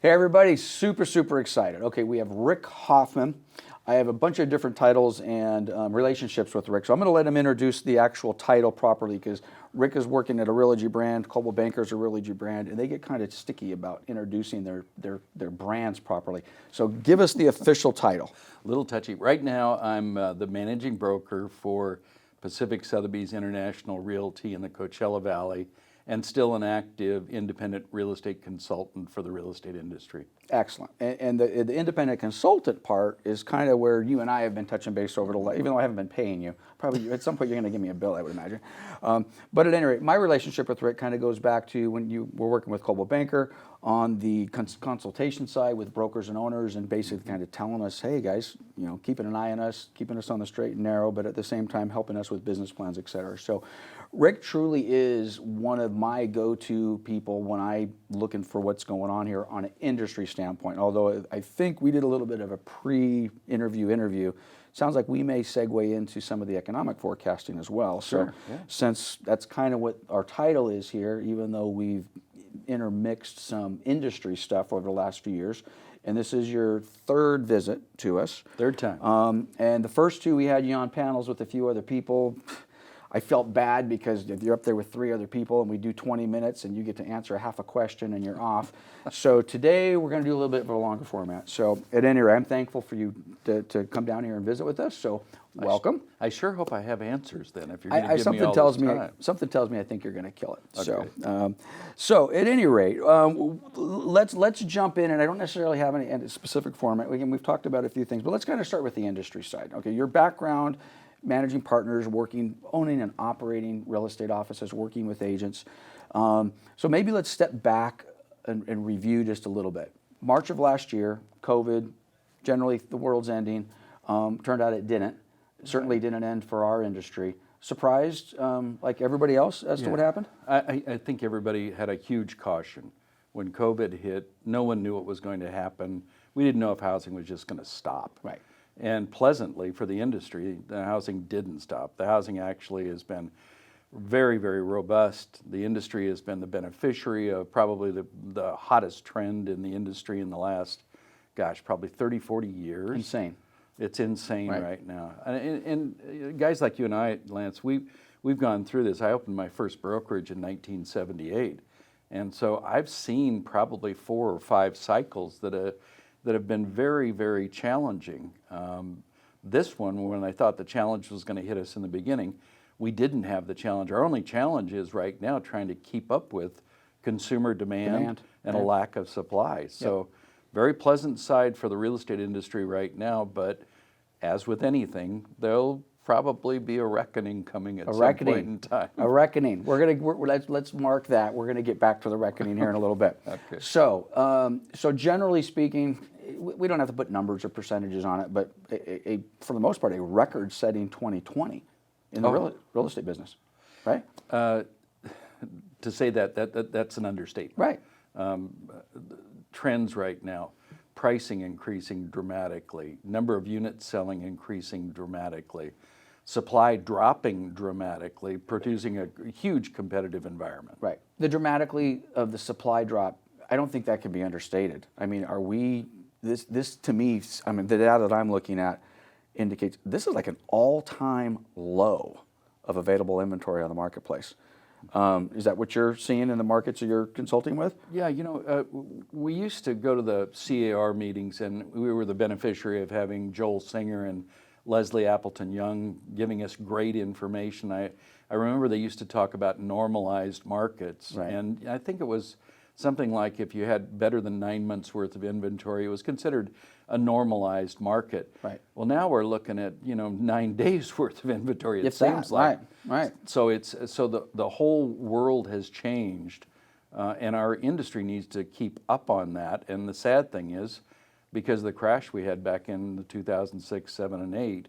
Hey everybody, super excited. Okay, we have Rick Hoffman. I have a bunch of different titles and relationships with Rick, so I'm going to let him introduce the actual title properly because Rick is working at a Realogy brand, Coldwell Banker's a Realogy brand, and they get kind of sticky about introducing their brands properly. So give us the official title. A little touchy. Right now, I'm the managing broker for Pacific Sotheby's International Realty in the Coachella Valley, and still an active independent real estate consultant for the real estate industry. Excellent. And the independent consultant part is kind of where you and I have been touching base over the last, even though I haven't been paying you. Probably at some point you're going to give me a bill, I would imagine. But at any rate, my relationship with Rick kind of goes back to when you were working with Coldwell Banker on the consultation side with brokers and owners, and basically kind of telling us, hey guys, you know, keeping an eye on us, keeping us on the straight and narrow, but at the same time helping us with business plans, et cetera. So Rick truly is one of my go-to people when I'm looking for what's going on here on an industry standpoint. Although I think we did a little bit of a pre-interview. Sounds like we may segue into some of the economic forecasting as well. Sure, So yeah. since that's kind of what our title is here, even though we've intermixed some industry stuff over the last few years, and this is your third visit to us. Third time. And the first two we had you on panels with a few other people. I felt bad because if you're up there with 3 other people and we do 20 minutes and you get to answer half a question and you're off. So today we're going to do a little bit of a longer format. So at any rate, I'm thankful for you to come down here and visit with us. So welcome. I sure hope I have answers then. If you're going to give me something all tells this me time. something tells me I think you're going to kill it. Okay. So at any rate, let's jump in, and I don't necessarily have any specific format. We've talked about a few things, but let's kind of start with the industry side. Okay, your background. Managing partners, owning and operating real estate offices, working with agents. So maybe let's step back and review just a little bit. March of last year, COVID, generally the world's ending. Turned out it didn't. It certainly didn't end for our industry. Surprised, like everybody else, as to what happened? I think everybody had a huge caution. When COVID hit, no one knew what was going to happen. We didn't know if housing was just going to stop. Right. And pleasantly for the industry, the housing didn't stop. The housing actually has been very robust. The industry has been the beneficiary of probably the hottest trend in the industry in the last, gosh, probably 30, 40 years. Insane. It's insane right now. And guys like you and I, Lance, we've gone through this. I opened my first brokerage in 1978. And so I've seen probably 4 or 5 cycles that have been very challenging. This one, when I thought the challenge was going to hit us in the beginning, we didn't have the challenge. Our only challenge is right now trying to keep up with consumer demand. And a lack of supply. So very pleasant side for the real estate industry right now, but as with anything, there'll probably be a reckoning coming at some point in time. A reckoning. Let's mark that. We're going to get back to the reckoning here in a little bit. Okay. So generally speaking, we don't have to put numbers or percentages on it, but for the most part, a record-setting 2020 in the real estate business, right? To say that's an understatement. Right. Trends right now, pricing increasing dramatically, number of units selling increasing dramatically, supply dropping dramatically, producing a huge competitive environment. Right. The dramatically of the supply drop, I don't think that can be understated. I mean, this to me, I mean, the data that I'm looking at indicates this is like an all-time low of available inventory on the marketplace. Is that what you're seeing in the markets that you're consulting with? Yeah, you know, we used to go to the CAR meetings, and we were the beneficiary of having Joel Singer and Leslie Appleton Young giving us great information. I remember they used to talk about normalized markets, and I think it was something like if you had better than 9 months worth of inventory, it was considered a normalized market. Right. Well, now we're looking at 9 days worth of inventory. It seems like. Right. So the whole world has changed, and our industry needs to keep up on that. And the sad thing is, because of the crash we had back in the 2006, 7, and 8,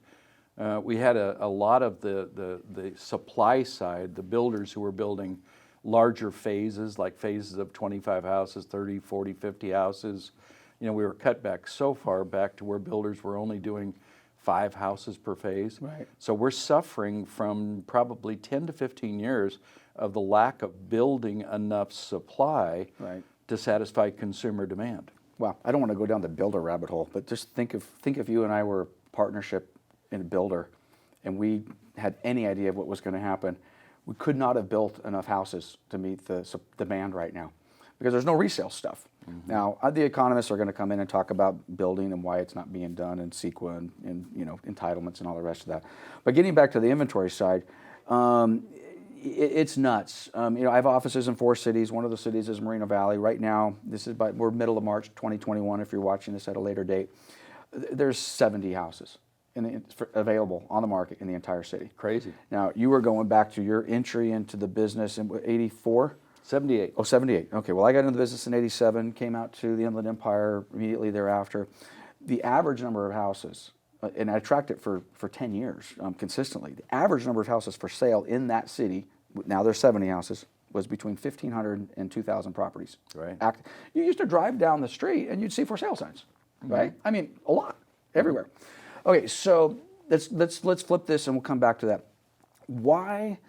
we had a lot of the supply side, the builders who were building larger phases, like phases of 25 houses, 30, 40, 50 houses. We were cut back so far back to where builders were only doing 5 houses per phase. Right. So we're suffering from probably 10 to 15 years of the lack of building enough supply to satisfy consumer demand. well, I don't want to go down the builder rabbit hole, but just think if you and I were a partnership in a builder and we had any idea of what was going to happen, we could not have built enough houses to meet the demand right now because there's no resale stuff. Now, the economists are going to come in and talk about building and why it's not being done and CEQA and entitlements and all the rest of that. But getting back to the inventory side, it's nuts. I have offices in 4 cities. One of the cities is Moreno Valley. Right now, we're middle of March 2021. If you're watching this at a later date, there's 70 houses available on the market in the entire city. Crazy. Now, you were going back to your entry into the business in 84? 78. Oh, 78. Okay, well, I got into the business in 87, came out to the Inland Empire immediately thereafter. The average number of houses, and I tracked it for 10 years consistently, the average number of houses for sale in that city, now there's 70 houses, was between 1,500 and 2,000 properties. Right. You used to drive down the street and you'd see for sale signs, right? I mean, a lot, everywhere. Okay, so let's flip this and we'll come back to that. Why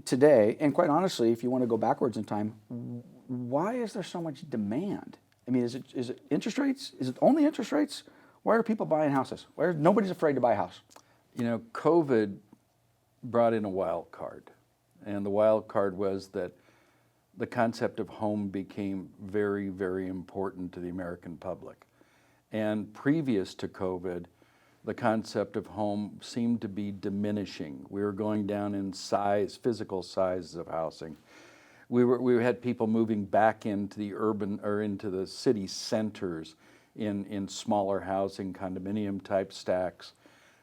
today, and quite honestly, if you want to go backwards in time, why is there so much demand? I mean, is it interest rates? Is it only interest rates? Why are people buying houses? Nobody's afraid to buy a house? COVID brought in a wild card. And the wild card was that the concept of home became very, very important to the American public. And previous to COVID, the concept of home seemed to be diminishing. We were going down in size, physical sizes of housing. We had people moving back into the urban or into the city centers in smaller housing, condominium type stacks.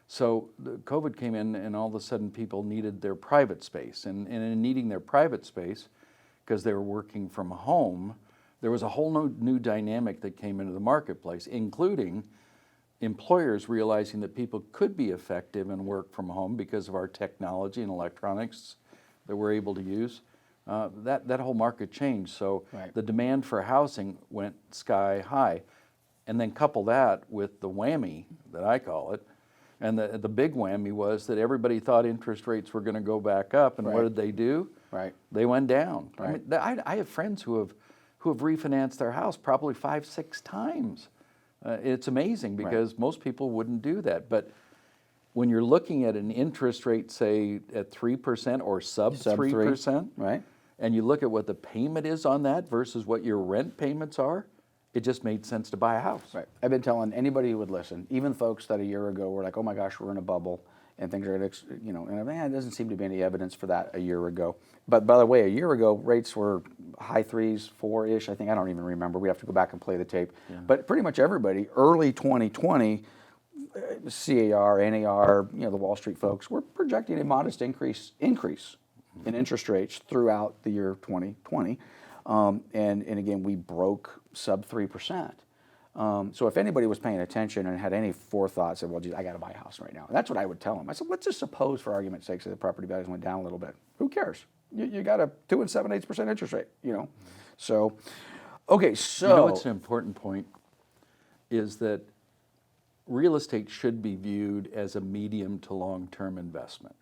So COVID came in and all of a sudden people needed their private space. And in needing their private space, because they were working from home, there was a whole new dynamic that came into the marketplace, including employers realizing that people could be effective and work from home because of our technology and electronics that we're able to use. That whole market changed. So Right. the demand for housing went sky high. And then couple that with the whammy, that I call it, and the big whammy was that everybody thought interest rates were going to go back up, and what Right. did they do? Right. They went down. Right. I have friends who have refinanced their house probably 5-6 times. It's amazing because most people wouldn't do that. But when you're looking at an interest rate, say at 3% or sub 3%, right. and you look at what the payment is on that versus what your rent payments are, it just made sense to buy a house. Right. I've been telling anybody who would listen, even folks that a year ago were like, oh my gosh, we're in a bubble and things are going to, and it doesn't seem to be any evidence for that a year ago. But by the way, a year ago, rates were high 3s, 4-ish, I think, I don't even remember. We have to go back and play the tape. Yeah. But pretty much everybody, early 2020, CAR, NAR, the Wall Street folks, were projecting a modest increase in interest rates throughout the year 2020. And again, we broke sub 3%. So if anybody was paying attention and had any forethought, said, well, geez, I got to buy a house right now. And that's what I would tell them. I said, let's just suppose, for argument's sake, that the property values went down a little bit. Who cares? You got a 2 7/8% interest rate, So, okay, so. What's an important point is that real estate should be viewed as a medium to long-term investment.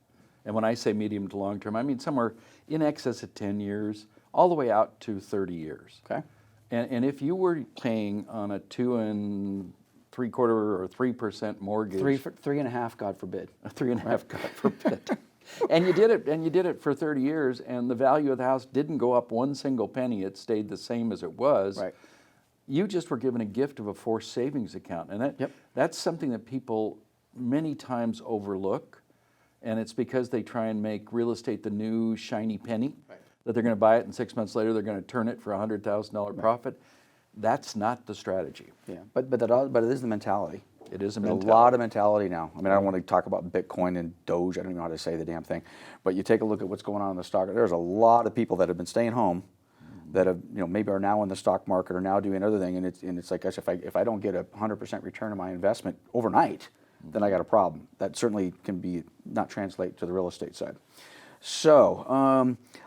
And when I say medium to long-term, I mean somewhere in excess of 10 years, all the way out to 30 years. Okay. And if you were paying on a 2 3/4 or 3% mortgage, 3.5, God forbid. 3.5, God forbid, and you did it for 30 years, and the value of the house didn't go up one single penny; it stayed the same as it was. Right. You just were given a gift of a forced savings account, and that's something that people many times overlook, and it's because they try and make real estate the new shiny penny. Right. That they're going to buy it and 6 months later they're going to turn it for a $100,000 profit. That's not the strategy. Yeah, but it is the mentality. It is a There's mentality. a lot of mentality now. I mean, I don't want to talk about Bitcoin and Doge. I don't even know how to say the damn thing. But you take a look at what's going on in the stock. There's a lot of people that have been staying home, that have maybe are now in the stock market or now doing other thing, and it's like, gosh, if I don't get a 100% return on my investment overnight, then I got a problem. That certainly can be not translate to the real estate side. So,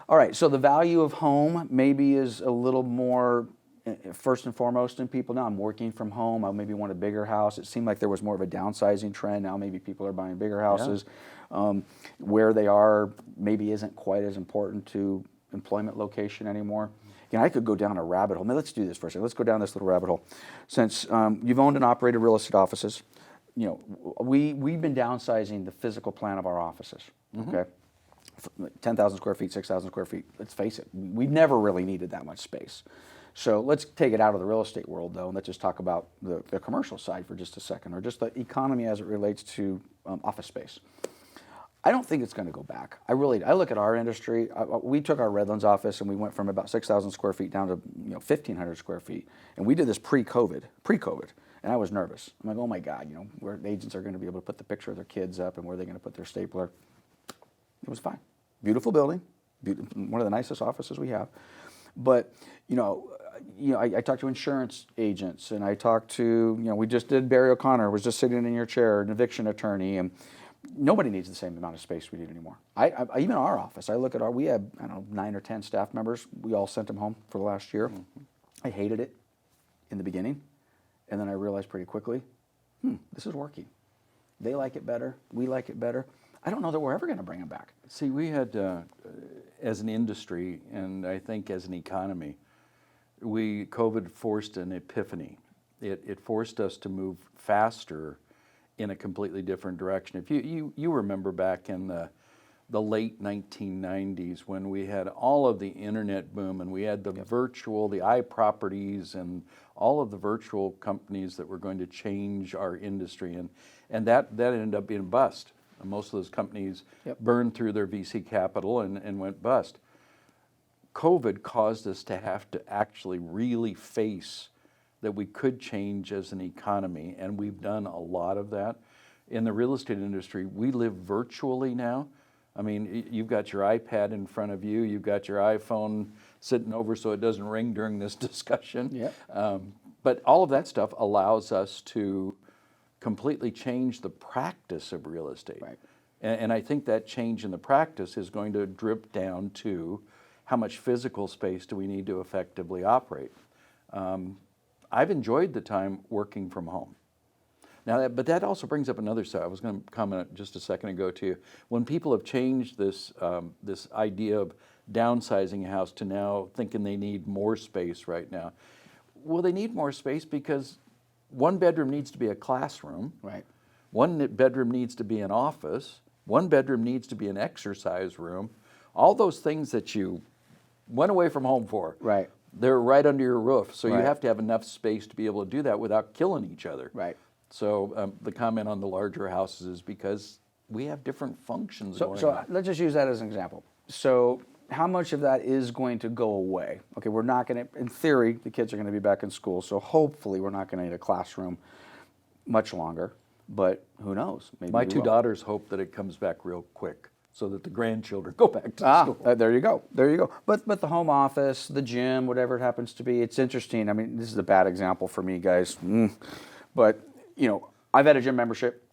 all right, so the value of home maybe is a little more first and foremost in people now. I'm working from home. I maybe want a bigger house. It seemed like there was more of a downsizing trend. Now maybe people are buying bigger houses. Yeah. Where they are maybe isn't quite as important to employment location anymore. I could go down a rabbit hole. Let's do this for a second. Let's go down this little rabbit hole. Since you've owned and operated real estate offices, we've been downsizing the physical plan of our offices. Okay, 10,000 square feet, 6,000 square feet. Let's face it, we've never really needed that much space. So let's take it out of the real estate world, though, and let's just talk about the commercial side for just a second, or just the economy as it relates to office space. I don't think it's going to go back. I look at our industry. We took our Redlands office and we went from about 6,000 square feet down to 1,500 square feet, and we did this pre-COVID, and I was nervous. I'm like, oh my God, where agents are going to be able to put the picture of their kids up, and where they're going to put their stapler. It was fine. Beautiful building, one of the nicest offices we have, but I talked to insurance agents, and I talked to, we just did Barry O'Connor was just sitting in your chair, an eviction attorney, and nobody needs the same amount of space we need anymore. Even our office, I look at we had, 9 or 10 staff members. We all sent them home for the last year. I hated it in the beginning, and then I realized pretty quickly, this is working. They like it better. We like it better. I don't know that we're ever going to bring them back. See, we had, as an industry, and I think as an economy, COVID forced an epiphany. It forced us to move faster in a completely different direction. If you remember back in the late 1990s when we had all of the internet boom, and we had the virtual, the iProperties, and all of the virtual companies that were going to change our industry, and that ended up being a bust. And most of those companies burned through their VC capital and went bust. COVID caused us to have to actually really face that we could change as an economy, and we've done a lot of that. In the real estate industry, we live virtually now. I mean, you've got your iPad in front of you, you've got your iPhone sitting over so it doesn't ring during this discussion. But all of that stuff allows us to completely change the practice of real estate. Right. And I think that change in the practice is going to drip down to how much physical space do we need to effectively operate. I've enjoyed the time working from home. Now, but that also brings up another side. I was going to comment just a second ago to you. When people have changed this idea of downsizing a house to now thinking they need more space right now, well, they need more space because one bedroom needs to be a classroom. Right. One bedroom needs to be an office. One bedroom needs to be an exercise room. All those things that you went away from home for. Right. They're right under your roof. So Right. you have to have enough space to be able to do that without killing each other. Right. So the comment on the larger houses is because we have different functions going So on. let's just use that as an example. So how much of that is going to go away? Okay, we're not going to, in theory, the kids are going to be back in school, so hopefully we're not going to need a classroom much longer, but who knows? Maybe My we two will. daughters hope that it comes back real quick so that the grandchildren go back to school. There you go. There you go. But the home office, the gym, whatever it happens to be, it's interesting. I mean, this is a bad example for me, guys. But, I've had a gym membership.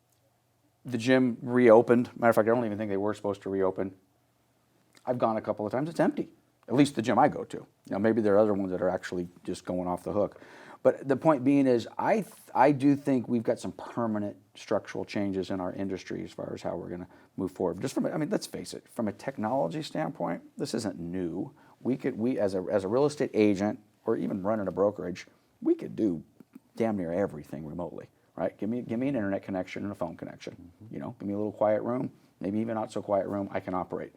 The gym reopened. Matter of fact, I don't even think they were supposed to reopen. I've gone a couple of times. It's empty. At least the gym I go to. Maybe there are other ones that are actually just going off the hook. But the point being is, I do think we've got some permanent structural changes in our industry as far as how we're going to move forward. Just let's face it, from a technology standpoint, this isn't new. We as a real estate agent, or even running a brokerage, we could do damn near everything remotely, right? Give me an internet connection and a phone connection. Give me a little quiet room, maybe even not so quiet room, I can operate.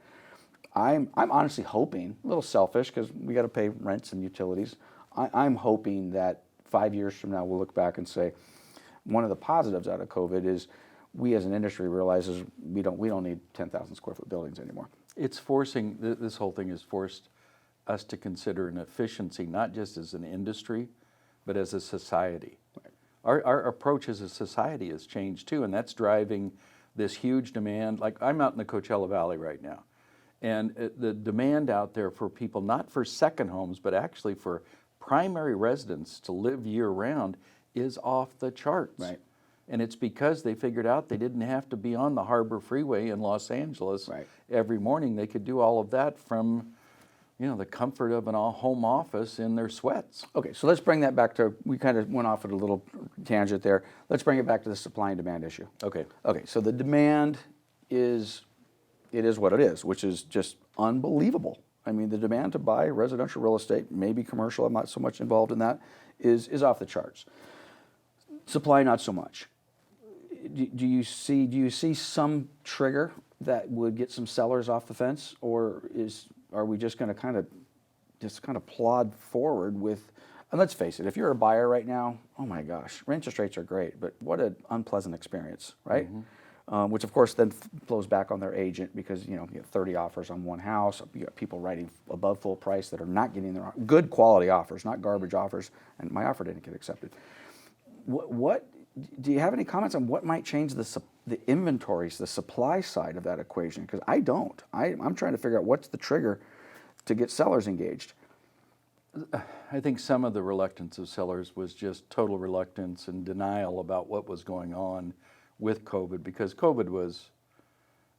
I'm honestly hoping, a little selfish because we got to pay rents and utilities. I'm hoping that 5 years from now we'll look back and say one of the positives out of COVID is we as an industry realizes we don't need 10,000 square foot buildings anymore. It's forcing, this whole thing has forced us to consider an efficiency, not just as an industry, but as a society. Right. Our approach as a society has changed too, and that's driving this huge demand. Like I'm out in the Coachella Valley right now, and the demand out there for people, not for second homes, but actually for primary residents to live year round is off the charts. Right. And it's because they figured out they didn't have to be on the Harbor Freeway in Los Angeles every morning. They could do all of that from, the comfort of an home office in their sweats. Okay, so let's bring that back to, we kind of went off at a little tangent there. Let's bring it back to the supply and demand issue. Okay. Okay, so the demand is, it is what it is, which is just unbelievable. I mean, the demand to buy residential real estate, maybe commercial, I'm not so much involved in that, is off the charts. Supply, not so much. Do you see some trigger that would get some sellers off the fence, or are we just going to kind of plod forward with? And let's face it, if you're a buyer right now, oh my gosh, interest rates are great, but what an unpleasant experience, right? Which of course then flows back on their agent, because you get 30 offers on one house. You got people writing above full price that are not getting their good quality offers, not garbage offers, and my offer didn't get accepted. What do you have any comments on what might change the inventories, the supply side of that equation? Because I don't. I'm trying to figure out what's the trigger to get sellers engaged. I think some of the reluctance of sellers was just total reluctance and denial about what was going on with COVID, because COVID was,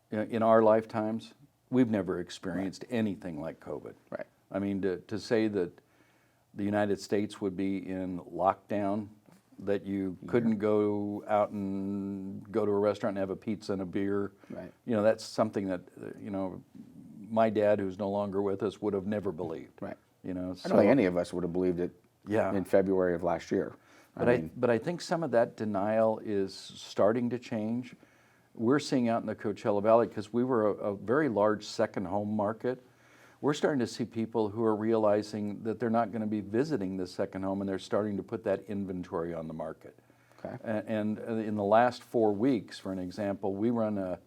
in our lifetimes, we've never experienced anything like COVID. Right. I mean, to say that the United States would be in lockdown, that you couldn't go out and go to a restaurant and have a pizza and a beer. Right. That's something that, my dad, who's no longer with us, would have never believed. Right. So, I don't think any of us would have believed it in February of last year. But I think some of that denial is starting to change. We're seeing out in the Coachella Valley, because we were a very large second home market, we're starting to see people who are realizing that they're not going to be visiting the second home, and they're starting to put that inventory on the market. Okay. And in the last 4 weeks, for an example, we run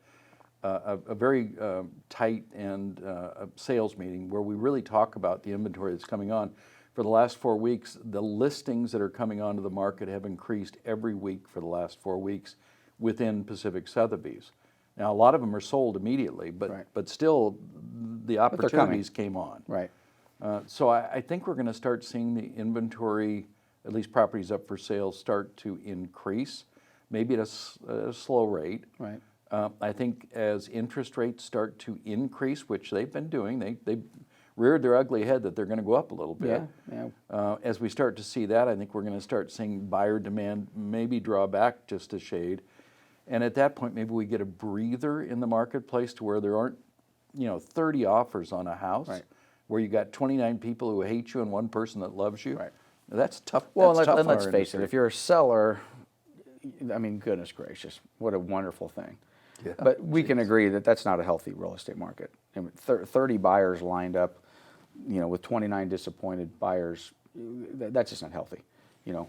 a very tight and sales meeting where we really talk about the inventory that's coming on. For the last 4 weeks, the listings that are coming onto the market have increased every week for the last 4 weeks within Pacific Sotheby's. Now, a lot of them are sold immediately, but still the opportunities came on. Right. So I think we're going to start seeing the inventory, at least properties up for sale, start to increase, maybe at a slow rate. Right. I think as interest rates start to increase, which they've been doing, they reared their ugly head that they're going to go up a little bit. Yeah. As we start to see that, I think we're going to start seeing buyer demand maybe draw back just a shade. And at that point, maybe we get a breather in the marketplace to where there aren't, 30 offers on a house, where you got 29 people who hate you and one person that loves you. Right. That's tough. Well, that's tough and let's in our face it, industry. if you're a seller, I mean, goodness gracious, what a wonderful thing. Yeah, But we can agree that that's not a healthy real estate market. I mean, 30 buyers lined up, with 29 disappointed buyers, that's just not healthy.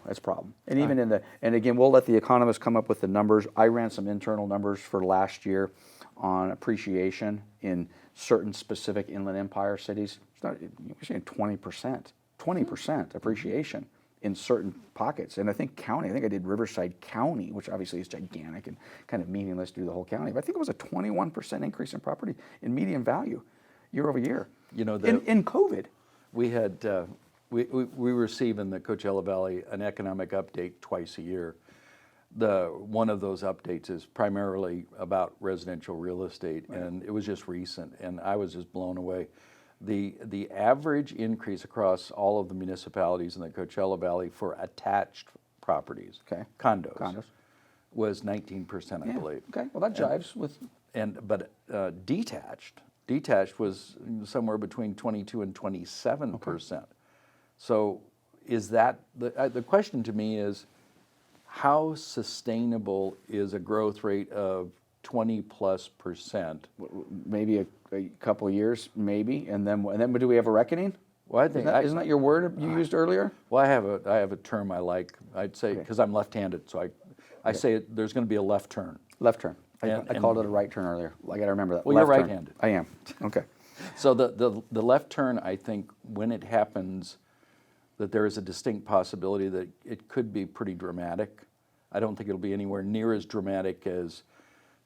That's a problem. And even and again, we'll let the economists come up with the numbers. I ran some internal numbers for last year on appreciation in certain specific Inland Empire cities. We're seeing 20% appreciation in certain pockets. And I think I did Riverside County, which obviously is gigantic and kind of meaningless through the whole county. But I think it was a 21% increase in property in median value year over year. In COVID. We had we receive in the Coachella Valley an economic update twice a year. One of those updates is primarily about residential real estate, and it was just recent, and I was just blown away. The average increase across all of the municipalities in the Coachella Valley for attached properties, condos, was 19%, I believe. Okay, well that jives with. But detached was somewhere between 22 and 27%. Okay. So is that the question to me is, how sustainable is a growth rate of 20+%? Maybe a couple of years, maybe, and then do we have a reckoning? Well, I think isn't that your word you used earlier? Well, I have a term I like. I'd say, because I'm left-handed, so I say there's going to be a left turn. Left turn. I called it a right turn earlier. I got to remember that. Well, you're right-handed. I am. Okay. So the left turn, I think, when it happens, that there is a distinct possibility that it could be pretty dramatic. I don't think it'll be anywhere near as dramatic as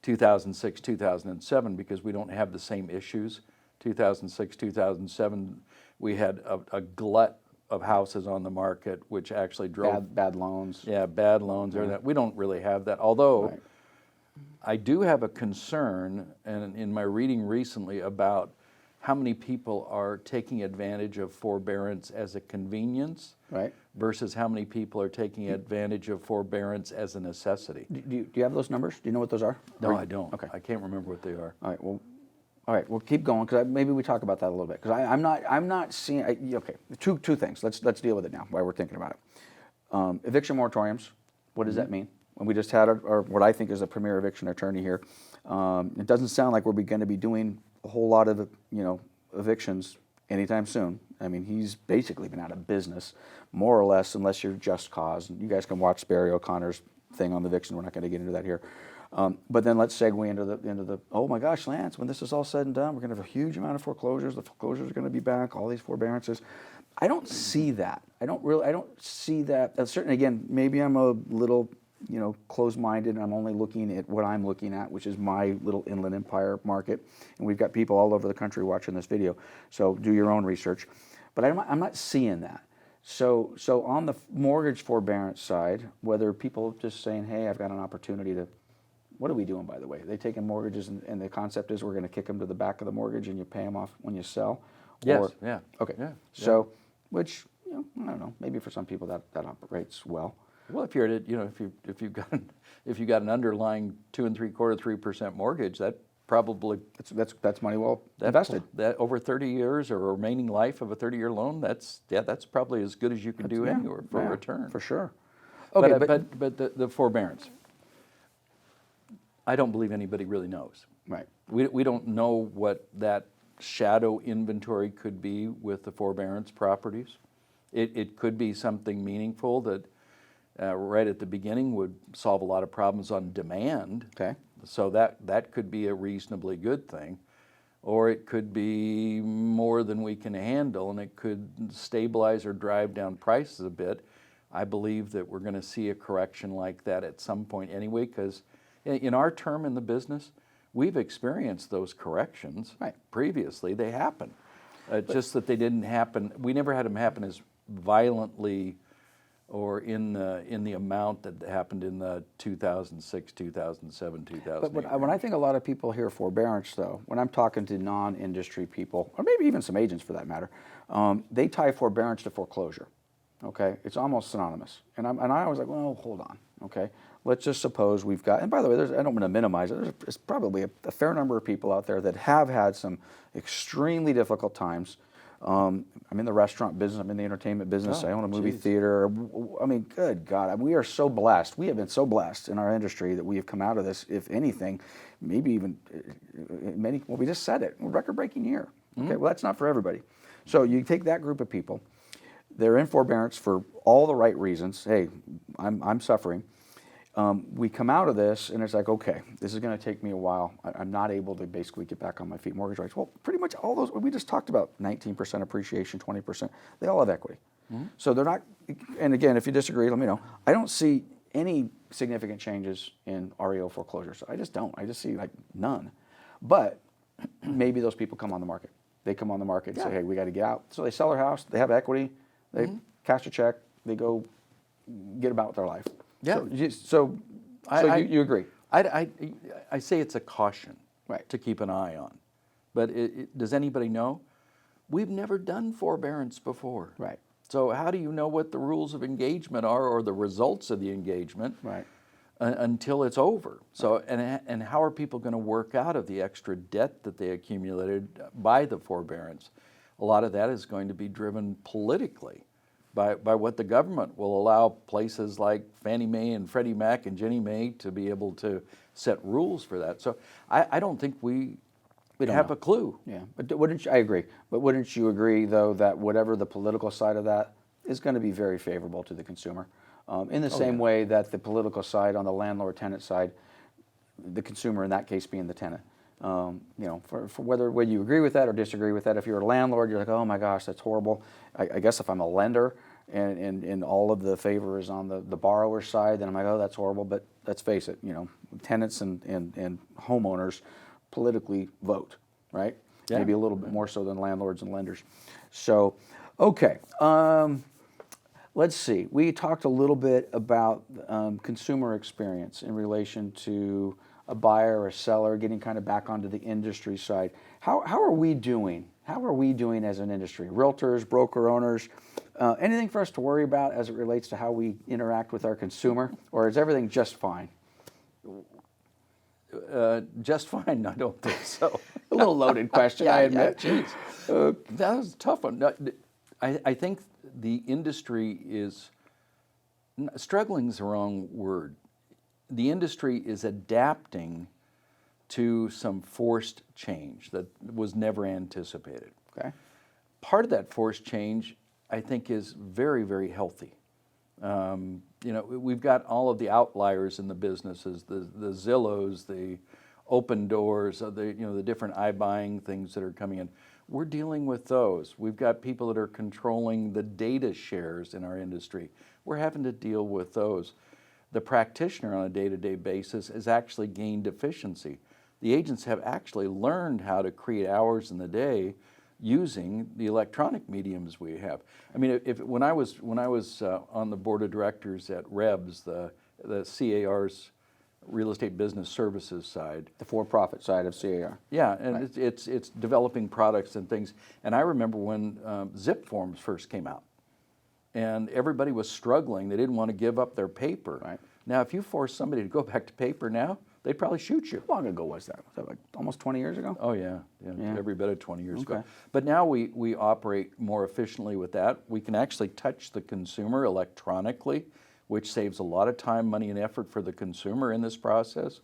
2006, 2007, because we don't have the same issues. 2006, 2007, we had a glut of houses on the market, which actually drove bad loans. Yeah, bad loans. Or that we don't really have that. Although I do have a concern, and in my reading recently, about how many people are taking advantage of forbearance as a convenience versus how many people are taking advantage of forbearance as a necessity. Do you have those numbers? Do you know what those are? No, I don't. Okay. I can't remember what they are. All right, well, All right, we'll keep going because maybe we talk about that a little bit because I'm not seeing. Okay, two things. Let's deal with it now while we're thinking about it. Eviction moratoriums. What does that mean? And we just had what I think is a premier eviction attorney here. It doesn't sound like we're going to be doing a whole lot of evictions anytime soon. I mean, he's basically been out of business, more or less, unless you're just cause. You guys can watch Barry O'Connor's thing on the eviction. We're not going to get into that here. But then let's segue into the oh my gosh, Lance, when this is all said and done, we're going to have a huge amount of foreclosures. The foreclosures are going to be back. All these forbearances. I don't see that. I don't see that. Certainly, again, maybe I'm a little closed-minded, and I'm only looking at what I'm looking at, which is my little Inland Empire market. And we've got people all over the country watching this video, so do your own research. But I'm not seeing that. So on the mortgage forbearance side, whether people just saying, hey, I've got an opportunity to, what are we doing, by the way? Are they taking mortgages, and the concept is we're going to kick them to the back of the mortgage and you pay them off when you sell? Yes, yeah. Okay, yeah, so, which, I don't know, maybe for some people that operates well. Well, if you're at, if you've got an underlying 2 3/4% mortgage, that probably That's money well invested. That over 30 years or a remaining life of a 30-year loan, that's probably as good as you can do anywhere for a return. For sure. Okay, but the forbearance, I don't believe anybody really knows. Right. We don't know what that shadow inventory could be with the forbearance properties. It could be something meaningful that right at the beginning would solve a lot of problems on demand. Okay. So that could be a reasonably good thing. Or it could be more than we can handle, and it could stabilize or drive down prices a bit. I believe that we're going to see a correction like that at some point anyway, because in our term in the business, we've experienced those corrections previously. They happen. Just that they didn't happen. We never had them happen as violently or in the amount that happened in the 2006, 2007, 2008. But when I think a lot of people hear forbearance, though, when I'm talking to non-industry people, or maybe even some agents for that matter, they tie forbearance to foreclosure. Okay, it's almost synonymous. And I was like, well, hold on. Okay, let's just suppose we've got. And by the way, I don't want to minimize it. There's probably a fair number of people out there that have had some extremely difficult times. I'm in the restaurant business. I'm in the entertainment business. I own a movie theater. I mean, good God, I mean, we are so blessed. We have been so blessed in our industry that we have come out of this, if anything, maybe even well, we just said it, a record-breaking year. Okay, well, that's not for everybody. So you take that group of people. They're in forbearance for all the right reasons. Hey, I'm suffering. We come out of this, and it's like, okay, this is going to take me a while. I'm not able to basically get back on my feet. Mortgage rates, well, pretty much all those, we just talked about 19% appreciation, 20%. They all have equity. So they're not, and again, if you disagree, let me know. I don't see any significant changes in REO foreclosures. I just don't. I just see like none. But maybe those people come on the market. They come on the market and say, hey, we got to get out. So they sell their house. They have equity. They cash a check. They go get about their life. Yeah. So you agree? I say it's a caution Right. to keep an eye on. But does anybody know? We've never done forbearance before. Right. So how do you know what the rules of engagement are or the results of the engagement Right. Until it's over? So and how are people going to work out of the extra debt that they accumulated by the forbearance? A lot of that is going to be driven politically by what the government will allow places like Fannie Mae and Freddie Mac and Ginnie Mae to be able to set rules for that. So I don't think we have a clue. Yeah, but I agree. But wouldn't you agree, though, that whatever the political side of that is going to be very favorable to the consumer? In the same way that the political side on the landlord-tenant side, the consumer in that case being the tenant. For whether you agree with that or disagree with that, if you're a landlord, you're like, oh my gosh, that's horrible. I guess if I'm a lender and all of the favor is on the borrower's side, then I'm like, oh, that's horrible. But let's face it, tenants and homeowners politically vote, right? Yeah. Maybe a little bit more so than landlords and lenders. So, okay. Let's see. We talked a little bit about consumer experience in relation to a buyer or a seller getting kind of back onto the industry side. How are we doing? How are we doing as an industry? Realtors, broker owners, anything for us to worry about as it relates to how we interact with our consumer, or is everything just fine? Just fine. I don't think so. A little loaded question, I admit. Geez. That was a tough one. No, I think the industry is, struggling is the wrong word. The industry is adapting to some forced change that was never anticipated. Okay. Part of that forced change, I think, is very, very healthy. We've got all of the outliers in the businesses, the Zillows, the open doors, the different iBuying things that are coming in. We're dealing with those. We've got people that are controlling the data shares in our industry. We're having to deal with those. The practitioner on a day-to-day basis has actually gained efficiency. The agents have actually learned how to create hours in the day using the electronic mediums we have. I mean, when I was on the board of directors at REBS, the CAR's Real Estate Business Services side. The for-profit side of CAR. Yeah, and it's developing products and things. And I remember when zip forms first came out, and everybody was struggling. They didn't want to give up their paper. Right. Now, if you force somebody to go back to paper now, they'd probably shoot you. How long ago was that? Was that like almost 20 years ago? Oh yeah, every bit of 20 years Okay. ago. But now we operate more efficiently with that. We can actually touch the consumer electronically, which saves a lot of time, money, and effort for the consumer in this process.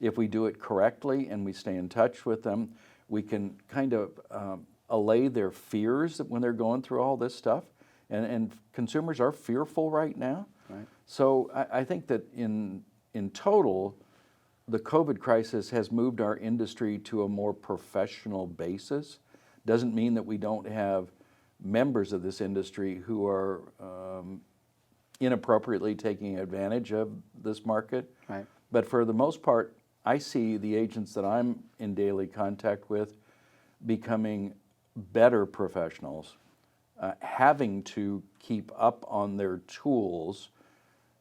If we do it correctly and we stay in touch with them, we can kind of allay their fears when they're going through all this stuff. And consumers are fearful right now. Right. So I think that in total, the COVID crisis has moved our industry to a more professional basis. Doesn't mean that we don't have members of this industry who are inappropriately taking advantage of this market. Right. But for the most part, I see the agents that I'm in daily contact with becoming better professionals, having to keep up on their tools,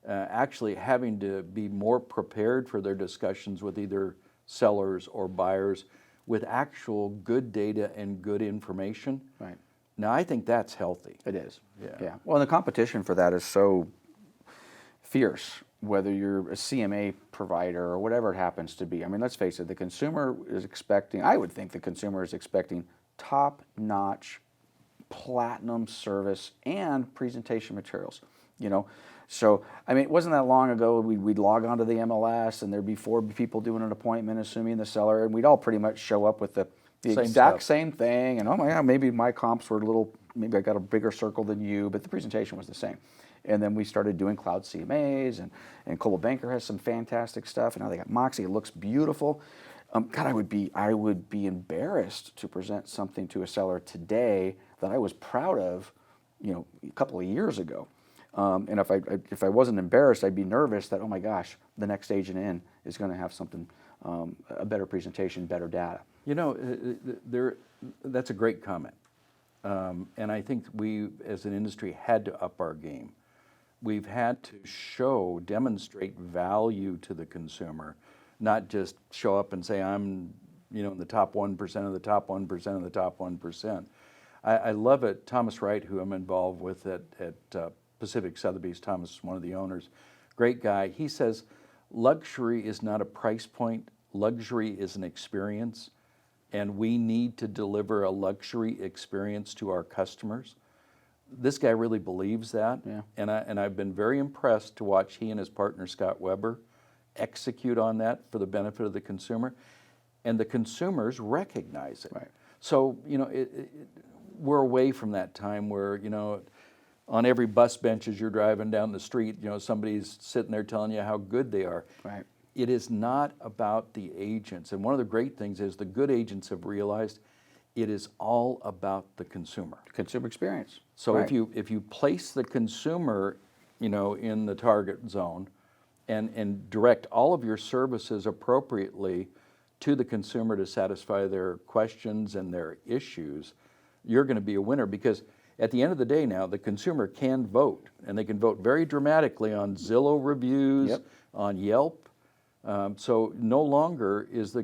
actually having to be more prepared for their discussions with either sellers or buyers with actual good data and good information. Right. Now, I think that's healthy. It is. Yeah. Well, and the competition for that is so fierce, whether you're a CMA provider or whatever it happens to be. I mean, let's face it, the consumer is expecting, I would think the consumer is expecting top-notch platinum service and presentation materials, So, I mean, it wasn't that long ago we'd log onto the MLS and there'd be 4 people doing an appointment, assuming the seller, and we'd all pretty much show up with the Same exact stuff. same thing. And oh my God, maybe my comps were a little, maybe I got a bigger circle than you, but the presentation was the same. And then we started doing cloud CMAs, and Coldwell Banker has some fantastic stuff. And now they got Moxie. It looks beautiful. God, I would be embarrassed to present something to a seller today that I was proud of, a couple of years ago. And if I wasn't embarrassed, I'd be nervous that, oh my gosh, the next agent in is going to have something, a better presentation, better data. That's a great comment. And I think we, as an industry, had to up our game. We've had to demonstrate value to the consumer, not just show up and say, I'm, in the top 1% of the top 1% of the top 1%. I love it. Thomas Wright, who I'm involved with at Pacific Sotheby's, Thomas is one of the owners, great guy. He says, luxury is not a price point, luxury is an experience, and we need to deliver a luxury experience to our customers. This guy really believes that, Yeah. and I've been very impressed to watch he and his partner Scott Weber execute on that for the benefit of the consumer, and the consumers recognize it. Right. So, we're away from that time where, on every bus bench as you're driving down the street, somebody's sitting there telling you how good they are. Right. It is not about the agents. And one of the great things is the good agents have realized it is all about the consumer. Consumer experience. So Right. if you place the consumer, in the target zone and direct all of your services appropriately to the consumer to satisfy their questions and their issues, you're going to be a winner, because at the end of the day now, the consumer can vote, and they can vote very dramatically on Zillow reviews, Yep. on Yelp. So no longer doesn't the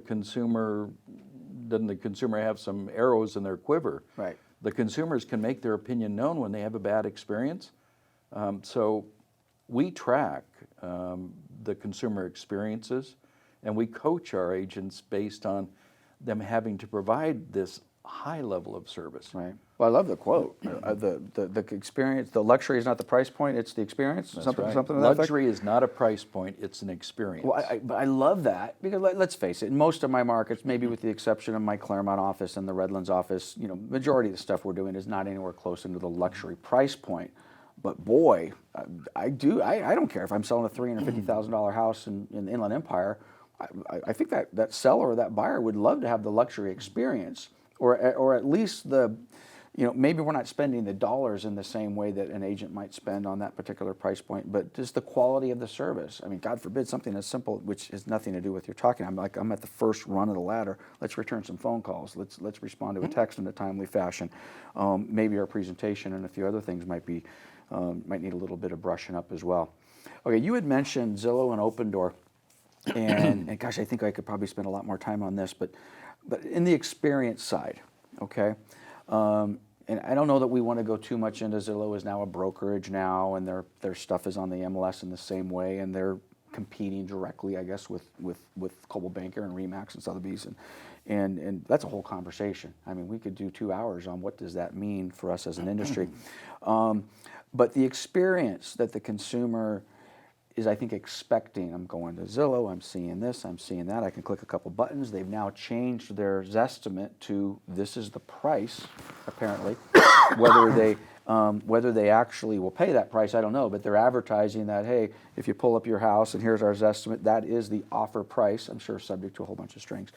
consumer have some arrows in their quiver. Right. The consumers can make their opinion known when they have a bad experience. So we track the consumer experiences, and we coach our agents based on them having to provide this high level of service. Right. Well, I love the quote. The experience, the luxury is not the price point; it's the experience. That's something, right. something to that effect? Luxury is not a price point; it's an experience. Well, but I love that because let's face it, in most of my markets, maybe with the exception of my Claremont office and the Redlands office, majority of the stuff we're doing is not anywhere close into the luxury price point. But boy, I don't care if I'm selling a $350,000 house in the Inland Empire. I think that seller or that buyer would love to have the luxury experience, or at least maybe we're not spending the dollars in the same way that an agent might spend on that particular price point, but just the quality of the service. I mean, God forbid something as simple, which has nothing to do with your talking. I'm at the first run of the ladder. Let's return some phone calls. Let's respond to a text in a timely fashion. Maybe our presentation and a few other things might need a little bit of brushing up as well. Okay, you had mentioned Zillow and Opendoor, and gosh, I think I could probably spend a lot more time on this, but in the experience side, okay. And I don't know that we want to go too much into Zillow is now a brokerage now, and their stuff is on the MLS in the same way, and they're competing directly, I guess, with Coldwell Banker and Remax and Sotheby's, and that's a whole conversation. I mean, we could do 2 hours on what does that mean for us as an industry. But the experience that the consumer is, I think, expecting. I'm going to Zillow, I'm seeing this, I'm seeing that. I can click a couple buttons. They've now changed their Zestimate to this is the price, apparently. Whether they actually will pay that price, I don't know, but they're advertising that, hey, if you pull up your house and here's our Zestimate, that is the offer price, I'm sure subject to a whole bunch of strings.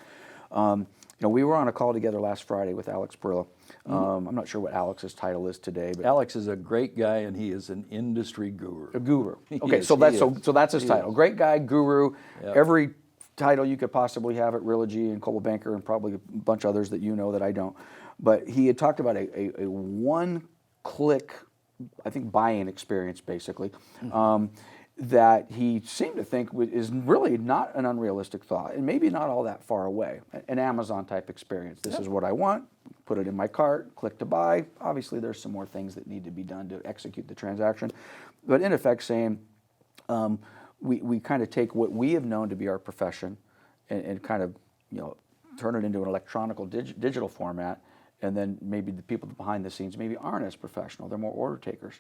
We were on a call together last Friday with Alex Brillo. I'm not sure what Alex's title is today, but Alex is a great guy, and he is an industry guru. a guru. Okay, Yes, so he that's his He title. is. Great guy, guru. Yep. Every title you could possibly have at Realogy and Coldwell Banker, and probably a bunch of others that you know that I don't. But he had talked about a one-click, I think, buying experience, basically. That he seemed to think is really not an unrealistic thought, and maybe not all that far away. An Amazon-type experience. This is what I want, put it in my cart, click to buy. Obviously, there's some more things that need to be done to execute the transaction. But in effect, saying we kind of take what we have known to be our profession and kind of turn it into an electronic digital format, and then maybe the people behind the scenes maybe aren't as professional. They're more order takers,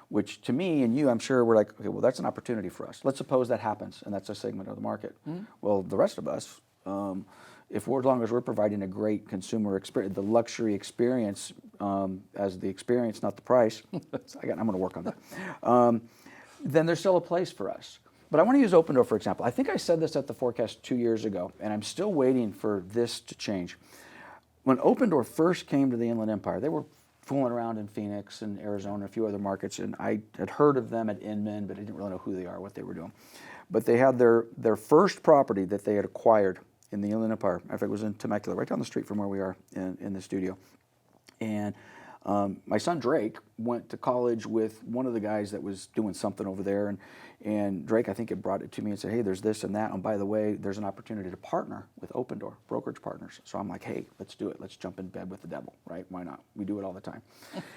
which to me and you, I'm sure we're like, okay, well, that's an opportunity for us. Let's suppose that happens, and that's a segment of the market. Well, the rest of us, as long as we're providing a great consumer experience, the luxury experience as the experience, not the price, I'm going to work on that, then there's still a place for us. But I want to use Opendoor, for example. I think I said this at the forecast 2 years ago, and I'm still waiting for this to change. When Opendoor first came to the Inland Empire, they were fooling around in Phoenix and Arizona, a few other markets, and I had heard of them at Inman, but I didn't really know who they are, what they were doing. But they had their first property that they had acquired in the Inland Empire. In fact, it was in Temecula, right down the street from where we are in the studio. And my son Drake went to college with one of the guys that was doing something over there, and Drake, I think, had brought it to me and said, hey, there's this and that, and by the way, there's an opportunity to partner with Opendoor, brokerage partners. So I'm like, hey, let's do it. Let's jump in bed with the devil, right? Why not? We do it all the time.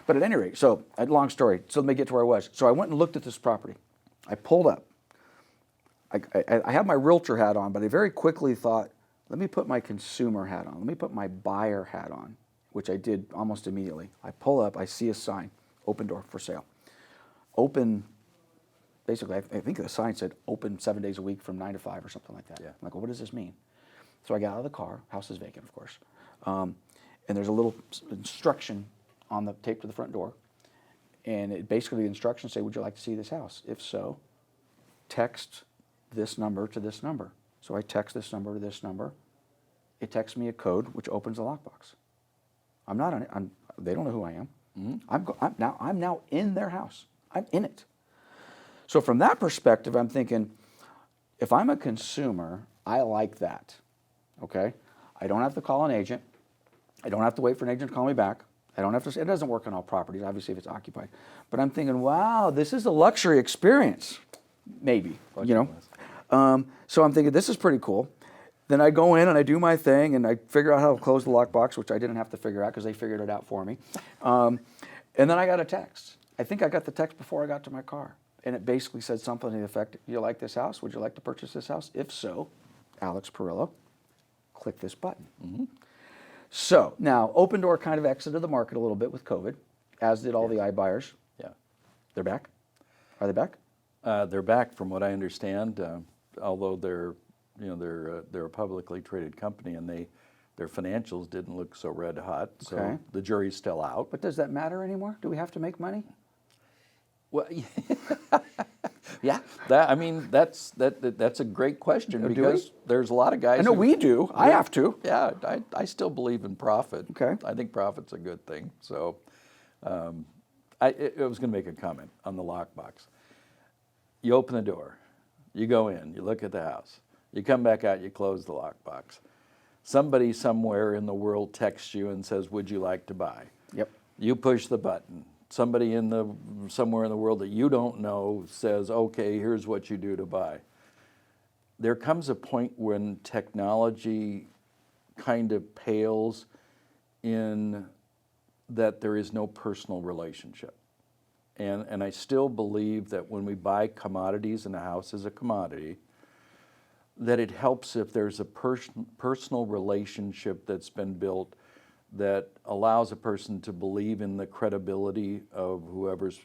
But at any rate, so long story, so let me get to where I was. So I went and looked at this property. I pulled up. I had my realtor hat on, but I very quickly thought, let me put my consumer hat on. Let me put my buyer hat on, which I did almost immediately. I pull up, I see a sign, Opendoor for sale. Open, basically, I think the sign said open 7 days a week from 9 to 5 or something like that. Yeah. I'm like, well, what does this mean? So I got out of the car, house is vacant, of course. And there's a little instruction on the tape to the front door. And it basically the instructions say, would you like to see this house? If so, text this number to this number. So I text this number to this number. It texts me a code which opens the lockbox. I'm not on it. They don't know who I am. I'm now in their house. I'm in it. So from that perspective, I'm thinking, if I'm a consumer, I like that. Okay, I don't have to call an agent. I don't have to wait for an agent to call me back. I don't have to. It doesn't work on all properties, obviously, if it's occupied. But I'm thinking, wow, this is a luxury experience. Maybe, So I'm thinking this is pretty cool. Then I go in and I do my thing and I figure out how to close the lockbox, which I didn't have to figure out because they figured it out for me. And then I got a text. I think I got the text before I got to my car. And it basically said something to the effect, do you like this house? Would you like to purchase this house? If so, Alex Perillo, click this button. So now Open Door kind of exited the market a little bit with COVID, as did all the iBuyers. Yeah. They're back? Are they back? They're back, from what I understand, although they're a publicly traded company, and their financials didn't look so red hot. So Okay. the jury's still out. But does that matter anymore? Do we have to make money? Well, yeah. That's a great question, Do we? because there's a lot of guys. I know who- we do. I have to. Yeah, I still believe in profit. Okay. I think profit's a good thing. So, I was going to make a comment on the lockbox. You open the door, you go in, you look at the house, you come back out, you close the lockbox. Somebody somewhere in the world texts you and says, "Would you like to buy?" Yep. You push the button. Somebody somewhere in the world that you don't know says, "Okay, here's what you do to buy." There comes a point when technology kind of pales in that there is no personal relationship. And I still believe that when we buy commodities, and a house is a commodity, that it helps if there's a personal relationship that's been built that allows a person to believe in the credibility of whoever's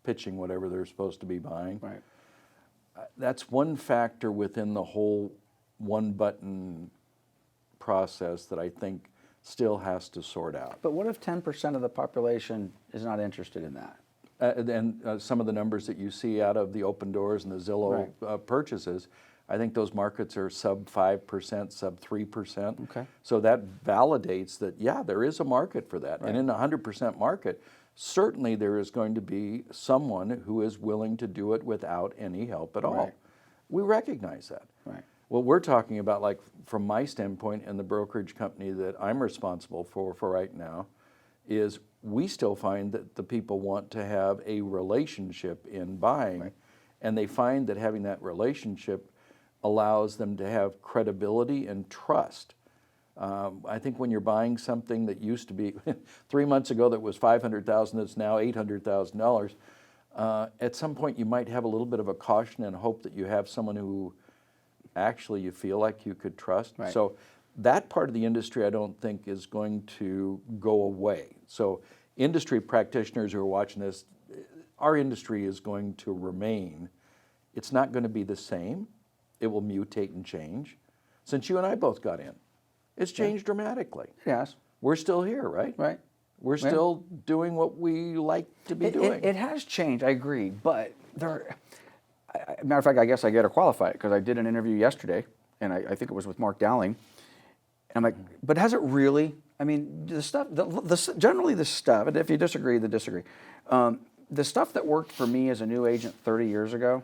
pitching whatever they're supposed to be buying. Right. That's one factor within the whole one-button process that I think still has to sort out. But what if 10% of the population is not interested in that? And some of the numbers that you see out of the Open Doors and the Zillow purchases, I think those markets are sub 5%, sub 3%. Okay. So that validates that, yeah, there is a market for that. And in a 100% market, certainly there is going to be someone who is willing to do it without any help at all. Right. We recognize that. Right. What we're talking about, like from my standpoint and the brokerage company that I'm responsible for right now, is we still find that the people want to have a relationship in buying, and they find that having that relationship allows them to have credibility and trust. I think when you're buying something that used to be 3 months ago that was $500,000, that's now $800,000, at some point you might have a little bit of a caution and hope that you have someone who actually you feel like you could trust. Right. So that part of the industry I don't think is going to go away. So industry practitioners who are watching this, our industry is going to remain. It's not going to be the same. It will mutate and change. Since you and I both got in, it's changed dramatically. Yes. We're still here, right? Right. We're still doing what we like to be doing. It has changed, I agree, but matter of fact, I guess I got to qualify it because I did an interview yesterday, and I think it was with Mark Dowling, and I'm like, but has it really? I mean, the stuff, generally the stuff, and if you disagree, then disagree. The stuff that worked for me as a new agent 30 years ago,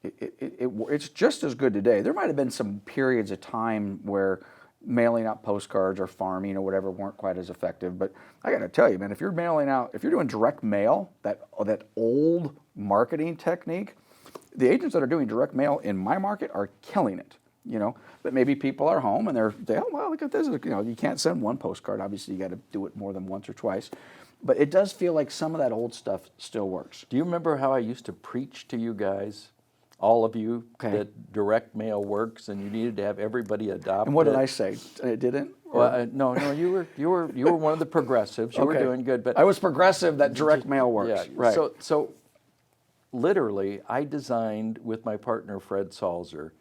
it's just as good today. There might have been some periods of time where mailing out postcards or farming or whatever weren't quite as effective. But I got to tell you, man, if you're doing direct mail, that old marketing technique, the agents that are doing direct mail in my market are killing it. But maybe people are home and oh well, look at this. You can't send one postcard. Obviously, you got to do it more than once or twice. But it does feel like some of that old stuff still works. Do you remember how I used to preach to you guys, all of you, that direct mail works and you needed to have everybody adopt it? And what did I say? It didn't? Well, no, you were one of the progressives. You were doing good, but I was progressive that direct mail works. Yeah, right. So literally, I designed with my partner Fred Salzer,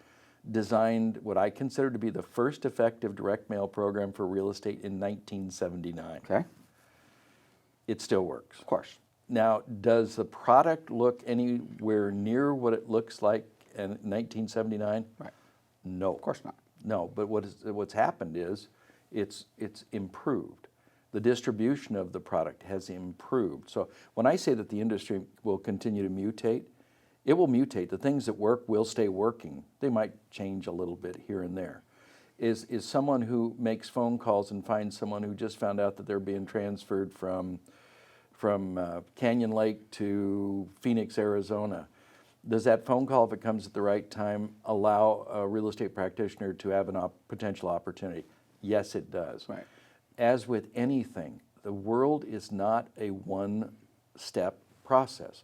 designed what I consider to be the first effective direct mail program for real estate in 1979. Okay. It still works. Of course. Now, does the product look anywhere near what it looks like in 1979? Right. No. Of course not. No, but what's happened is it's improved. The distribution of the product has improved. So when I say that the industry will continue to mutate, it will mutate. The things that work will stay working. They might change a little bit here and there. Is someone who makes phone calls and finds someone who just found out that they're being transferred from Canyon Lake to Phoenix, Arizona. Does that phone call, if it comes at the right time, allow a real estate practitioner to have a potential opportunity? Yes, it does. Right. As with anything, the world is not a one-step process.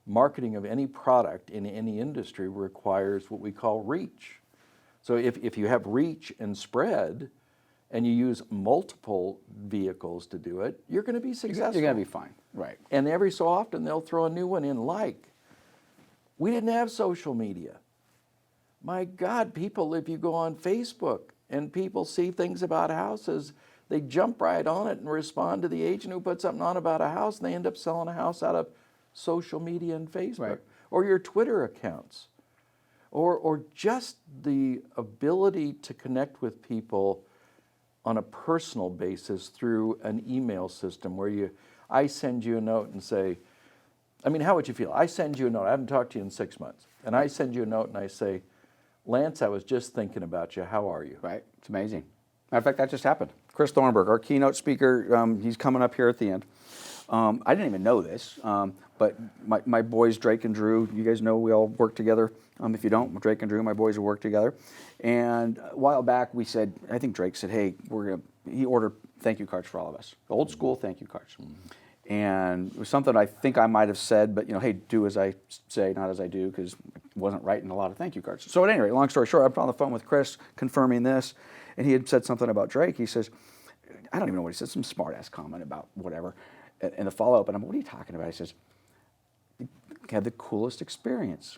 Marketing of any product in any industry requires what we call reach. So if you have reach and spread, and you use multiple vehicles to do it, you're going to be successful. You're going to be fine, right? And every so often they'll throw a new one in, like, we didn't have social media. My God, people, if you go on Facebook and people see things about houses, they jump right on it and respond to the agent who put something on about a house, and they end up selling a house out of social media and Facebook. Right. Or your Twitter accounts. Or just the ability to connect with people on a personal basis through an email system where I send you a note and say, I mean, how would you feel? I send you a note, I haven't talked to you in 6 months, and I send you a note and I say, Lance, I was just thinking about you, how are you? Right, it's amazing. Matter of fact, that just happened. Chris Thornburg, our keynote speaker, he's coming up here at the end. I didn't even know this, but my boys, Drake and Drew, you guys know we all work together. If you don't, Drake and Drew, my boys, will work together. And a while back, we said, I think Drake said, hey, he ordered thank you cards for all of us, old school thank you cards. And it was something I think I might have said, but hey, do as I say, not as I do, because I wasn't writing a lot of thank you cards. So at any rate, long story short, I'm on the phone with Chris confirming this, and he had said something about Drake. He says, I don't even know what he said, some smart ass comment about whatever. And the follow-up, and I'm, what are you talking about? He says, he had the coolest experience.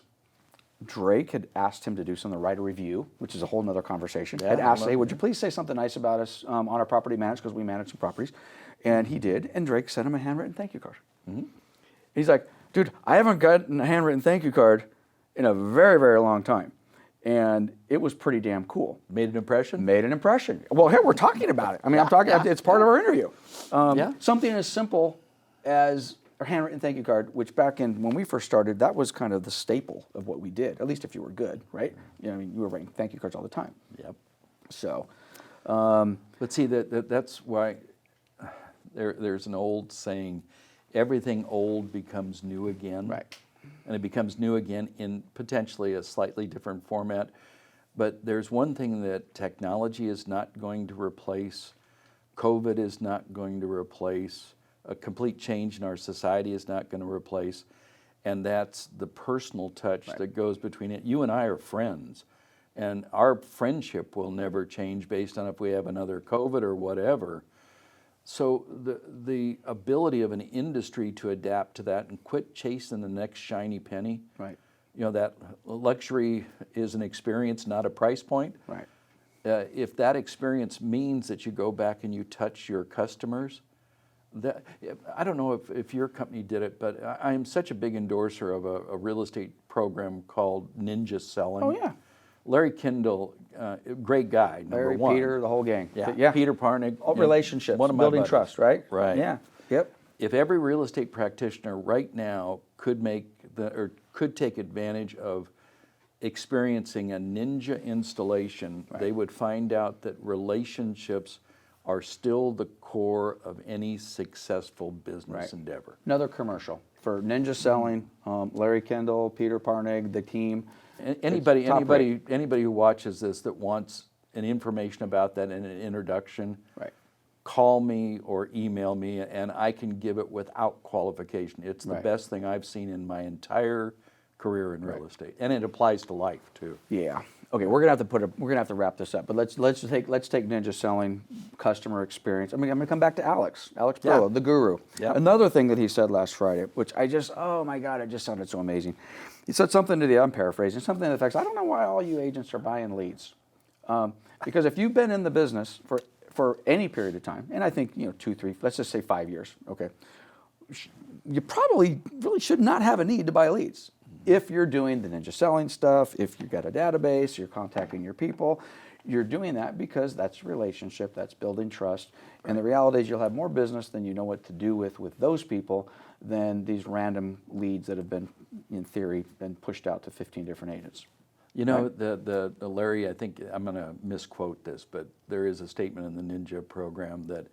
Drake had asked him to do something, write a review, which is a whole nother conversation. Yeah, Had asked, hey, would you please say something nice about us on our property managed, because we manage some properties. And he did, and Drake sent him a handwritten thank you card. He's like, dude, I haven't gotten a handwritten thank you card in a very, very long time. And it was pretty damn cool. Made an impression? Made an impression. Well, here, we're talking about it. I mean, I'm talking, it's part of our interview. Something as simple as a handwritten thank you card, which back in, when we first started, that was kind of the staple of what we did, at least if you were good, right? I mean, you were writing thank you cards all the time. Yep. So. But see, that's why there's an old saying, everything old becomes new again. Right. And it becomes new again in potentially a slightly different format. But there's one thing that technology is not going to replace, COVID is not going to replace, a complete change in our society is not going to replace, and that's the personal touch that goes between it. You and I are friends, and our friendship will never change based on if we have another COVID or whatever. So the ability of an industry to adapt to that and quit chasing the next shiny penny. Right. You know, that luxury is an experience, not a price point. Right. If that experience means that you go back and you touch your customers, I don't know if your company did it, but I am such a big endorser of a real estate program called Ninja Selling. Oh, yeah. Larry Kindle, great guy, number one. Peter, the whole gang. Yeah. Peter Parnick. All relationships, one of my building buddies. trust, right? Right. Yeah. Yep. If every real estate practitioner right now could could take advantage of experiencing a ninja installation, they would find out that relationships are still the core of any successful business endeavor. Another commercial for Ninja Selling, Larry Kendall, Peter Parnig, the team. Anybody who watches this that wants an information about that and an introduction, call me or email me, and I can give it without qualification. It's the best thing I've seen in my entire career in real estate, and it applies to life too. Yeah. Okay, we're gonna have to wrap this up. But let's take Ninja Selling, customer experience. I mean, I'm gonna come back to Alex Perlo, the guru. Yeah. Another thing that he said last Friday, which oh my God, it just sounded so amazing. He said something I'm paraphrasing, something to the effect, I don't know why all you agents are buying leads, because if you've been in the business for any period of time, and I think 2, 3, let's just say 5 years, okay, you probably really should not have a need to buy leads. If you're doing the Ninja Selling stuff, if you've got a database, you're contacting your people, you're doing that because that's relationship, that's building trust. And the reality is you'll have more business than you know what to do with those people than these random leads that have been, in theory, been pushed out to 15 different agents. You know, the Larry, I think I'm going to misquote this, but there is a statement in the Ninja program that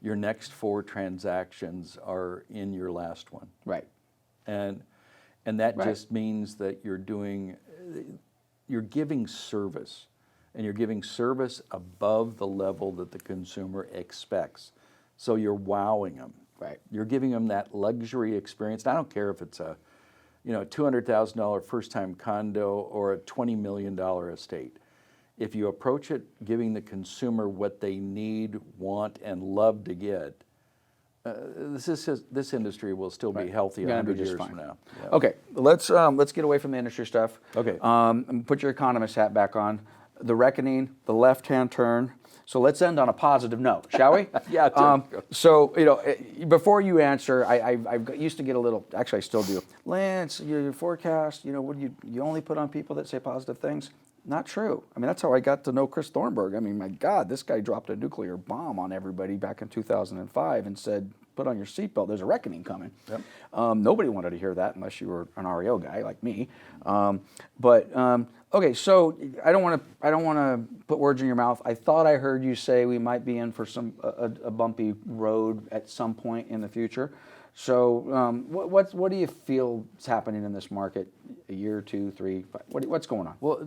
your next 4 transactions are in your last one. Right. And that just means that you're giving service, and you're giving service above the level that the consumer expects. So you're wowing them. Right. You're giving them that luxury experience. And I don't care if it's a $200,000 first-time condo or a $20 million estate. if you approach it giving the consumer what they need, want, and love to get, this industry will still be healthy Gonna be 100 just years fine. from now. Yeah. Okay, let's get away from the industry stuff. Okay. And put your economist hat back on. The reckoning, the left-hand turn. So let's end on a positive note, shall we? Yeah, sure. So before you answer, I used to get a little. Actually, I still do. Lance, your forecast. What do you only put on people that say positive things? Not true. I mean, that's how I got to know Chris Thornburg. I mean, my God, this guy dropped a nuclear bomb on everybody back in 2005 and said, put on your seatbelt, there's a reckoning coming. Yep. Nobody wanted to hear that unless you were an REO guy like me. Okay, so I don't want to put words in your mouth. I thought I heard you say we might be in for a bumpy road at some point in the future. So what do you feel is happening in this market? A year, 2, 3, 5? What's going on? Well,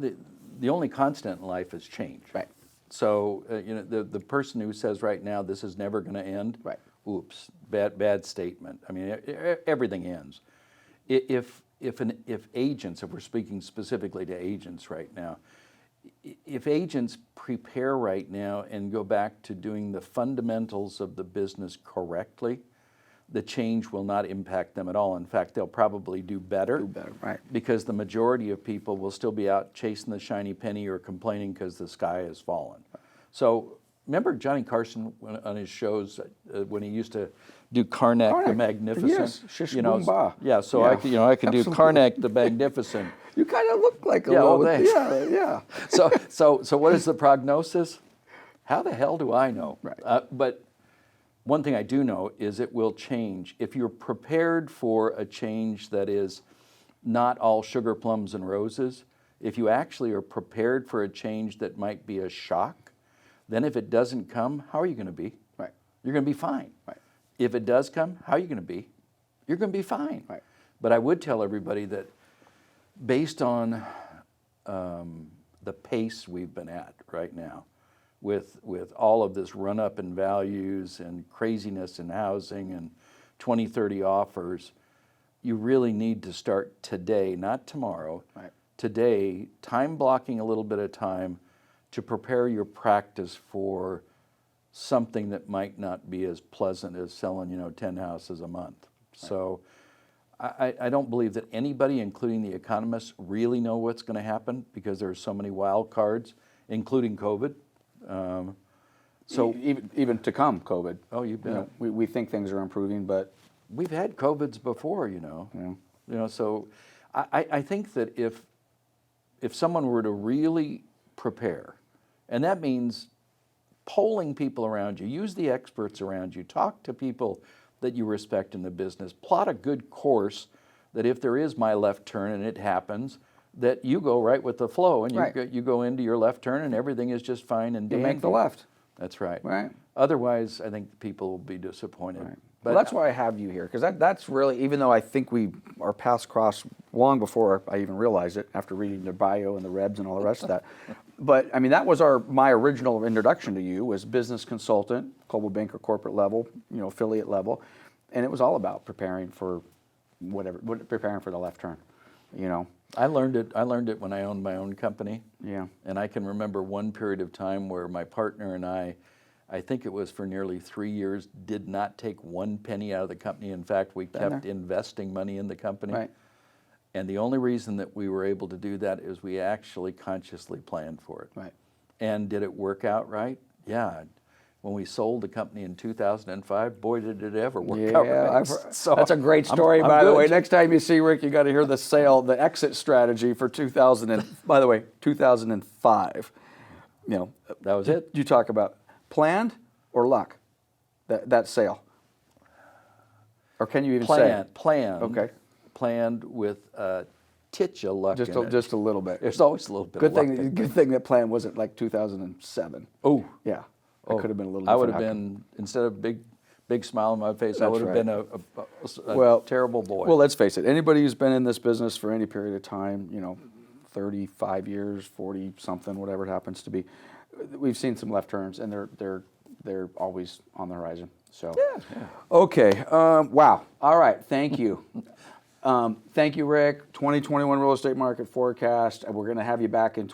the only constant in life is change. Right. So the person who says right now this is never going to end. Right. Oops, bad statement. I mean, everything ends. If agents, if we're speaking specifically to agents right now, if agents prepare right now and go back to doing the fundamentals of the business correctly, the change will not impact them at all. In fact, they'll probably do better. Right. Because the majority of people will still be out chasing the shiny penny or complaining because the sky has fallen. So remember Johnny Carson on his shows when he used to do Karnak the Magnificent? Yes, shish boom ba. Yeah, so Yeah. I can do Karnak the Magnificent. You kind of look like a Yeah, little. thanks. Yeah. So what is the prognosis? How the hell do I know? Right. But one thing I do know is it will change. If you're prepared for a change that is not all sugar plums and roses, if you actually are prepared for a change that might be a shock, then if it doesn't come, how are you going to be? Right. You're going to be fine. Right. If it does come, how are you going to be? You're going to be fine. Right. But I would tell everybody that based on the pace we've been at right now, with all of this run-up in values and craziness in housing and 20, 30 offers, you really need to start today, not tomorrow. Right. Today, time blocking a little bit of time to prepare your practice for something that might not be as pleasant as selling, 10 houses a month. Right. So I don't believe that anybody, including the economists, really know what's going to happen because there are so many wild cards, including COVID. So even to come, COVID. Oh, you bet. We think things are improving, but we've had COVIDs before, Yeah. So I think that if someone were to really prepare, and that means polling people around you, use the experts around you, talk to people that you respect in the business, plot a good course that if there is my left turn and it happens, that you go right with the flow and Right. you go into your left turn and everything is just fine and you make the dandy. left. That's right. Right. Otherwise, I think people will be disappointed. Right. But Well, that's why I have you here, because that's really, even though I think our paths crossed long before I even realized it, after reading the bio and the Rebs and all the rest of that. But I mean, that was my original introduction to you, was business consultant, global banker, corporate level, affiliate level, and it was all about preparing for preparing for the left turn, I learned it when I owned my own company. Yeah. And I can remember one period of time where my partner and I think it was for nearly 3 years, did not take one penny out of the company. In fact, we kept investing money in the company. Right. And the only reason that we were able to do that is we actually consciously planned for it. Right. And did it work out right? Yeah. When we sold the company in 2005, boy, did it ever work out right. So that's a great story, I'm by the good. way. Next time you see Rick, you got to hear the exit strategy for 2005. That was it. You talk about planned or luck, that sale, or can you even say planned? Okay. Planned with a titch of luck. Just in it. a little bit. There's always a little bit. Good thing that plan wasn't like 2007. Oh, yeah. It could have been a little. I would different have been, instead of big smile on my face, I would have right. been a terrible boy. Well, let's face it. Anybody who's been in this business for any period of time, 35 years, 40 something, whatever it happens to be, we've seen some left turns, and they're always on the horizon. So yeah. Okay. Wow. All right. Thank you. Thank you, Rick. 2021 real estate market forecast. We're going to have you back in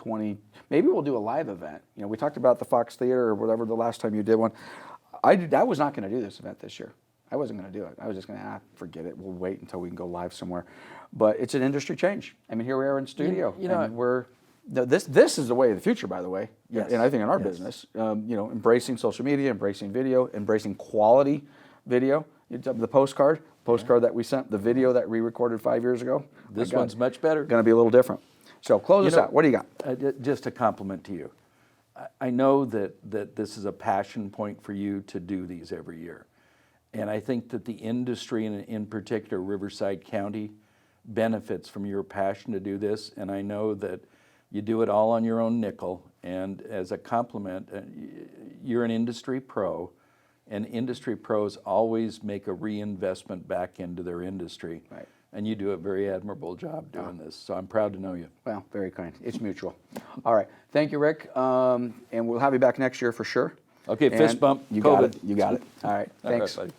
maybe we'll do a live event. You know, we talked about the Fox Theater or whatever the last time you did one. I was not going to do this event this year. I wasn't going to do it. I was just going to forget it. We'll wait until we can go live somewhere. But it's an industry change. I mean, here we are in studio. You know, and we're this is the way of the future, by the way. Yes. And I think in our Yes. business, you know, embracing social media, embracing video, embracing quality video. The postcard that we sent, the video that we recorded 5 years ago. This one's much better. Going to be a little different. So close us out. What do you got? Just a compliment to you. I know that this is a passion point for you to do these every year. And I think that the industry, and in particular Riverside County, benefits from your passion to do this. And I know that you do it all on your own nickel. And as a compliment, you're an industry pro. And industry pros always make a reinvestment back into their industry. Right. And you do a very admirable job doing this. So I'm proud to know you. Well, very kind. It's mutual. All right. Thank you, Rick. And we'll have you back next year for sure. Okay, fist And bump. You COVID. got it. You got it. All right. All right, Thanks. buddy.